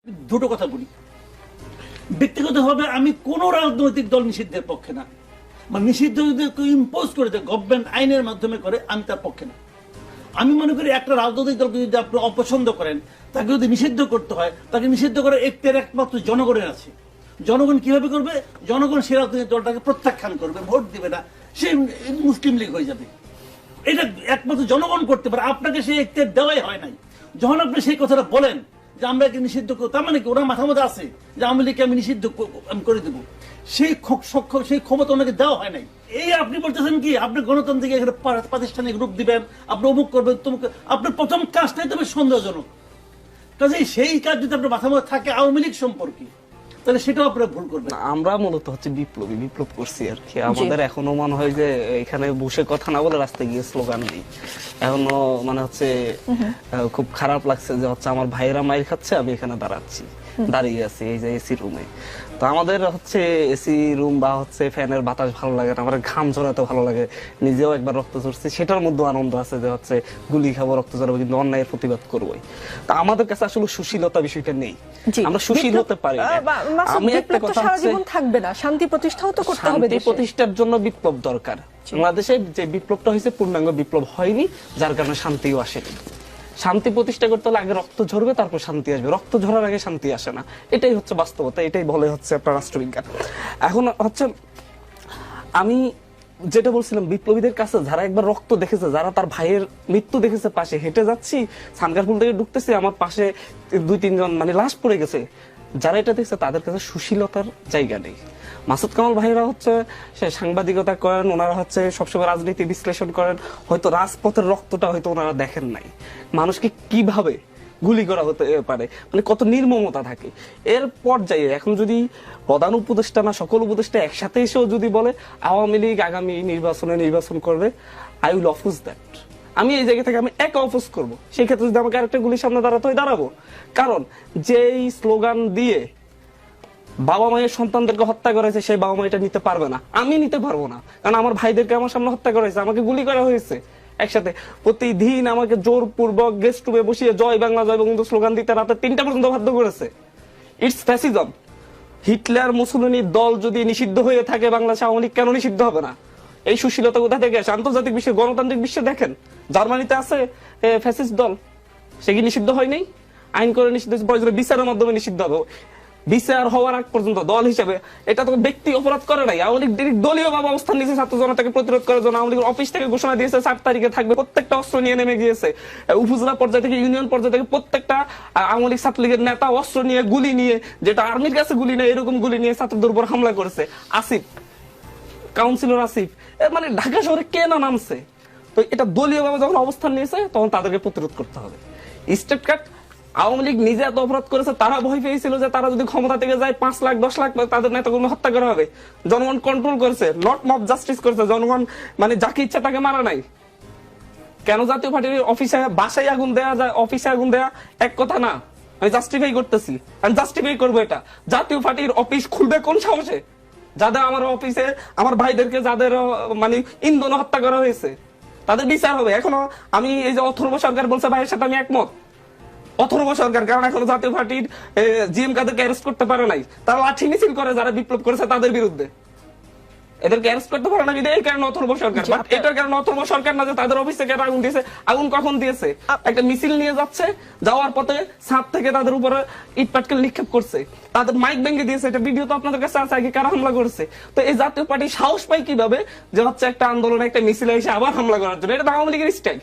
দুটো কথা বলি। ব্যক্তিগতভাবে আমি কোন রাজনৈতিক দল নিষিদ্ধের পক্ষে না, মানে নিষিদ্ধ যদি ইম্পোজ করে দেয় গভর্নমেন্ট আইনের মাধ্যমে করে, আমি তার পক্ষে না। আমি মনে করি একটা রাজনৈতিক দলকে যদি আপনি অপছন্দ করেন, তাকে যদি নিষিদ্ধ করতে হয়, তাকে নিষিদ্ধ করার একমাত্র জনগণের আছে। জনগণ কিভাবে করবে? জনগণ সে রাজনৈতিক দলটাকে প্রত্যাখ্যান করবে, ভোট দিবে না, সে মুসলিম লীগ হয়ে যাবে। এটা একমাত্র জনগণ করতে পারে, আপনাকে সেই এখতিয়ার দেওয়াই হয় নাই। যখন আপনি সেই কথাটা বলেন যে আমরা একে নিষিদ্ধ করবো, তার মানে কি ওরা মাথার মধ্যে আছে যে আওয়ামী লীগকে আমি নিষিদ্ধ আমি করে দেবো? সেই ক্ষমতা ওনাকে দেওয়া হয় নাই। এই আপনি বলতেছেন কি আপনি গণতান্ত্রিক প্রাতিষ্ঠানিক রূপ দিবেন, আপনি অমুক করবেন তমুক, আপনার প্রথম কাজটাই তবে সন্দেহজনক। কাজেই সেই কাজ যদি আপনার মাথার মধ্যে থাকে আওয়ামী লীগ সম্পর্কে, তাহলে সেটাও আপনারা ভুল করবেন। আমরা মূলত হচ্ছে বিপ্লব করছি আর কি। আমাদের এখনো মনে হয় যে এখানে বসে কথা না বলে রাস্তায় গিয়ে স্লোগান দিই। এখনো মানে হচ্ছে খুব খারাপ লাগছে যে হচ্ছে আমার ভাইয়েরা মাইর খাচ্ছে, আমি এখানে দাঁড়িয়ে আছি এই যে এসি রুমে। তো আমাদের হচ্ছে এসি রুম বা হচ্ছে ফ্যানের বাতাস ভালো লাগে না, আমার ঘাম ঝরাতে ভালো লাগে। নিজেও একবার রক্ত ঝরছি, সেটার মধ্যে আনন্দ আছে যে হচ্ছে গুলি খাবো, রক্ত ঝরাবো, কিন্তু অন্যায়ের প্রতিবাদ করবোই। তা আমাদের কাছে আসলে সুশীলতা বিষয়টা নেই, আমরা সুশীল হতে পারি না। আমি একটা কথা সারা জীবন থাকবে না, শান্তি প্রতিষ্ঠাও তো করতে হবে। শান্তি প্রতিষ্ঠার জন্য বিপ্লব দরকার। বাংলাদেশে যে বিপ্লবটা হয়েছে পূর্ণাঙ্গ বিপ্লব হয়নি, যার কারণে শান্তিও আসেনি। শান্তি প্রতিষ্ঠা করতে হলে আগে রক্ত ঝরবে, তারপর শান্তি আসবে। রক্ত ঝরার আগে শান্তি আসে না, এটাই হচ্ছে বাস্তবতা, এটাই বলে হচ্ছে আপনার রাষ্ট্রবিজ্ঞান। এখন হচ্ছে আমি যেটা বলছিলাম, বিপ্লবীদের কাছে যারা একবার রক্ত দেখেছে, যারা তার ভাইয়ের মৃত্যু দেখেছে, পাশে হেঁটে যাচ্ছি, সানগারপুল থেকে ঢুকতেছি, আমার পাশে 2-3 জন মানে লাশ পড়ে গেছে, যারা এটা দেখছে তাদের কাছে সুশীলতার জায়গা নেই। মাসুদ কামাল ভাইরা হচ্ছে সাংবাদিকতা করেন, ওনারা হচ্ছে সবসময় রাজনীতি বিশ্লেষণ করেন, হয়তো রাজপথের রক্তটা হয়তো ওনারা দেখেন নাই, মানুষকে কিভাবে গুলি করা হতে পারে, মানে কত নির্মমতা থাকে এর পর্যায়ে। এখন যদি প্রধান উপদেষ্টা না সকল উপদেষ্টা একসাথে এসেও যদি বলে আওয়ামী লীগ আগামী নির্বাচন করবে, আই উইল অপোজ দ্যাট। আমি এই জায়গা থেকে আমি একা অপোজ করবো। সেই ক্ষেত্রে যদি আমাকে আরেকটা গুলির সামনে দাঁড়াবো, কারণ যেই স্লোগান দিয়ে বাবা মায়ের সন্তানদেরকে হত্যা করেছে, সেই বাবা মা এটা নিতে পারবে না, আমি নিতে পারবো না। কারণ আমার ভাইদেরকে আমার সামনে হত্যা করেছে, আমাকে গুলি করা হয়েছে একসাথে। প্রতিদিন আমাকে জোরপূর্বক গেস্ট রুমে বসিয়ে জয় বাংলা স্লোগান দিতে রাতে 3টা পর্যন্ত বাধ্য করেছে। It's fascism. হিটলার মুসলিনীর দল যদি নিষিদ্ধ হয়ে থাকে, বাংলাদেশে আওয়ামী লীগ কেন নিষিদ্ধ হবে না? এই সুশীলতা কোথা থেকে আসে? আন্তর্জাতিক বিশ্বে, গণতান্ত্রিক বিশ্বে দেখেন, জার্মানিতে আছে ফ্যাসিস্ট দল, সে কি নিষিদ্ধ হয়নি? আইন করে নিষিদ্ধ, বিচারের মাধ্যমে নিষিদ্ধ হবে। বিচার হওয়ার আগ পর্যন্ত দল হিসেবে এটা তো ব্যক্তি অপরাধ করে নাই। আওয়ামী লীগ দলীয় ভাবে অবস্থান নিয়েছে ছাত্র জনতাকে প্রতিরোধ করার জন্য। আওয়ামী লীগের অফিস থেকে ঘোষণা দিয়েছে 7 তারিখে থাকবে, প্রত্যেকটা অস্ত্র নিয়ে নেমে গিয়েছে। উপজেলা পর্যায়ে থেকে ইউনিয়ন পর্যায়ে থেকে প্রত্যেকটা আওয়ামী লীগ ছাত্রলীগের নেতা অস্ত্র নিয়ে, গুলি নিয়ে, যেটা আর্মির কাছে গুলি নেই এরকম গুলি নিয়ে ছাত্রদের উপর হামলা করেছে। আসিফ, কাউন্সিলর আসিফ, মানে ঢাকা শহরে কে না নামছে। তো এটা দলীয় ভাবে যখন অবস্থান নিয়েছে, তখন তাদেরকে প্রতিরোধ করতে হবে। স্টেট কাট আওয়ামী লীগ নিজে এত অপরাধ করেছে, তারা ভয় পেয়েছিল যে তারা যদি ক্ষমতা থেকে যায় 5 লাখ 10 লাখ তাদের নেতাগুলো হত্যা করা হবে। জনগণ কন্ট্রোল করেছে, নট মব জাস্টিস করেছে। জনগণ মানে যাকে ইচ্ছা তাকে মারা নাই। কেন জাতীয় পার্টির অফিসে বাসায় আগুন দেয়া যায়, অফিসে আগুন দেয়া এক কথা না। আমি জাস্টিফাই করতেছি, আমি জাস্টিফাই করবো এটা। জাতীয় পার্টির অফিস খুলবে কোন সাহসে? যাদের আমার অফিসে আমার ভাইদেরকে যাদের মানে ইন্ধন হত্যা করা হয়েছে, তাদের বিচার হবে। এখনো আমি এই যে অথর্ব সরকার বলছে, ভাইয়ের সাথে আমি একমত। অথর্ব সরকার, কারণ এখনো জাতীয় পার্টির জিএম কাদেরকে অ্যারেস্ট করতে পারে নাই। তারা লাঠি মিছিল করে যারা বিপ্লব করেছে তাদের বিরুদ্ধে, এদেরকে অ্যারেস্ট করতে পারে না। এই কারণে অথর্ব সরকার, এটার কারণে অথর্ব সরকার না যে তাদের অফিস থেকে আগুন দিয়েছে। আগুন কখন দিয়েছে? একটা মিছিল নিয়ে যাচ্ছে, যাওয়ার পথে ছাদ থেকে তাদের উপরে ইট পাটকেল নিক্ষেপ করছে, তাদের মাইক ভেঙে দিয়েছে। এটা ভিডিও তো আপনাদের কাছে আছে, আগে কারা হামলা করেছে। তো এই জাতীয় পার্টি সাহস পায় কিভাবে যে হচ্ছে একটা আন্দোলনে একটা মিছিল এসে আবার হামলা করার জন্য? এটা তো আওয়ামী লীগের স্টাইল।